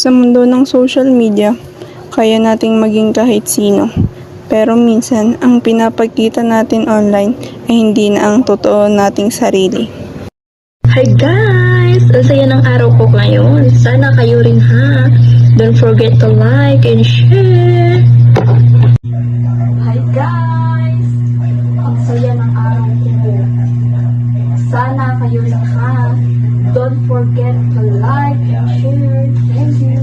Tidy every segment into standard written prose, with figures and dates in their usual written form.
Sa mundo ng social media, kaya nating maging kahit sino. Pero minsan, ang pinapakita natin online ay hindi na ang totoo nating sarili. Hi guys! Ang saya ng araw ko ngayon. Sana kayo rin ha. Don't forget to like and share. Hi guys! Ang saya ng araw ko. Sana kayo rin ha. Don't forget to like and share. Thank you.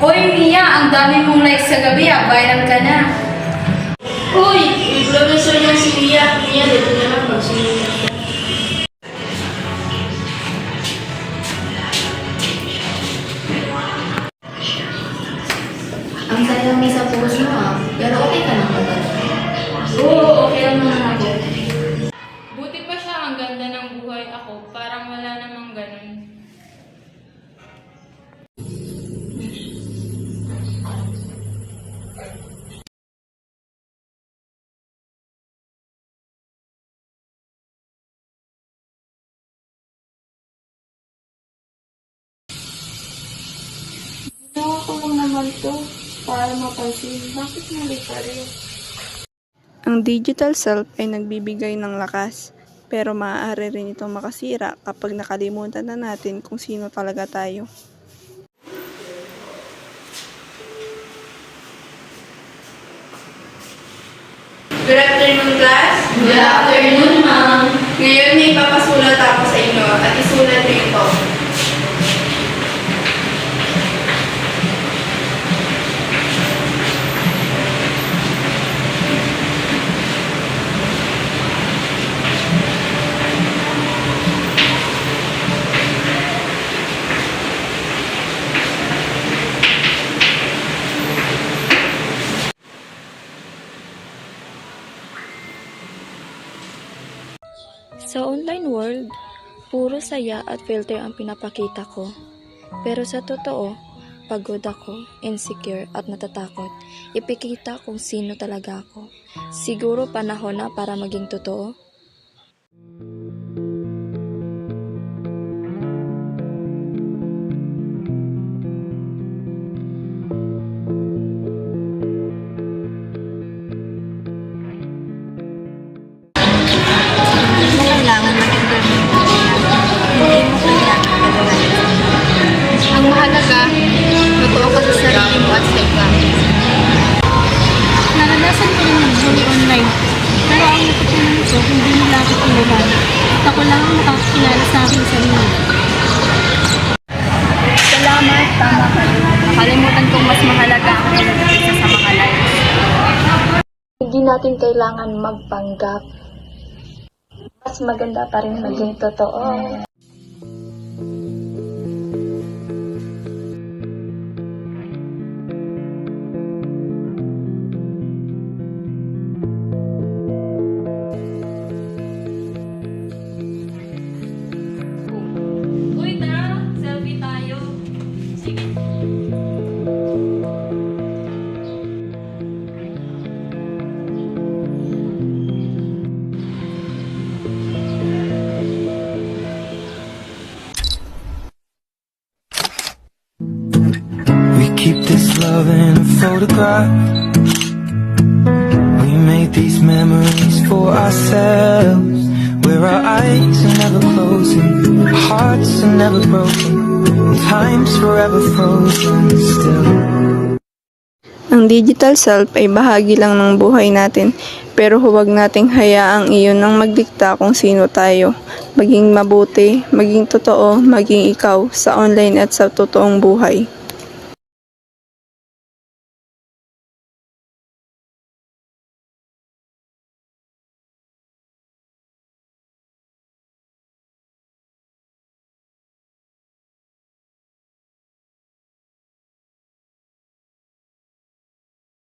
Hoy Mia, ang dami mong likes sa gabi, viral ka na. Uy! Influencer niya si Mia. Mia, dito na lang magsimula. Ang saya mo sa post mo pero okay ka na ba? Oo, okay lang naman ako. Buti pa siya, ang ganda ng buhay ako. Parang wala namang ganun. Ginawa ko lang naman to para mapansin. Bakit mali pa rin? Ang digital self ay nagbibigay ng lakas, pero maaari rin itong makasira kapag nakalimutan na natin kung sino talaga tayo. Good afternoon, class. Good afternoon, ma'am. Ngayon may papasulat ako sa inyo at isulat niyo ito. Sa online world, puro saya at filter ang pinapakita ko. Pero sa totoo, pagod ako, insecure at natatakot. Ipikita kung sino talaga ako. Siguro panahon na para maging totoo. Ang mahalaga, totoo ka sa sarili mo at safe ka. Naranasan ko rin mag-bully online. Pero ang natutunan ko, hindi nila ako tuluhan. At ako lang ang makakakilala sa aking sarili. Salamat, tama ka rin. Nakalimutan kong mas mahalaga ang kaysa sa mga likes. Hindi natin kailangan magpanggap. Mas maganda pa rin maging totoo. Uy, tara, selfie tayo. Sige. We keep this love in a photograph. We made these memories for ourselves, where our eyes are never closing, our hearts are never broken, and time's forever frozen still. Ang digital self ay bahagi lang ng buhay natin, pero huwag nating hayaang iyon ang magdikta kung sino tayo. Maging mabuti, maging totoo, maging ikaw sa online at sa totoong buhay.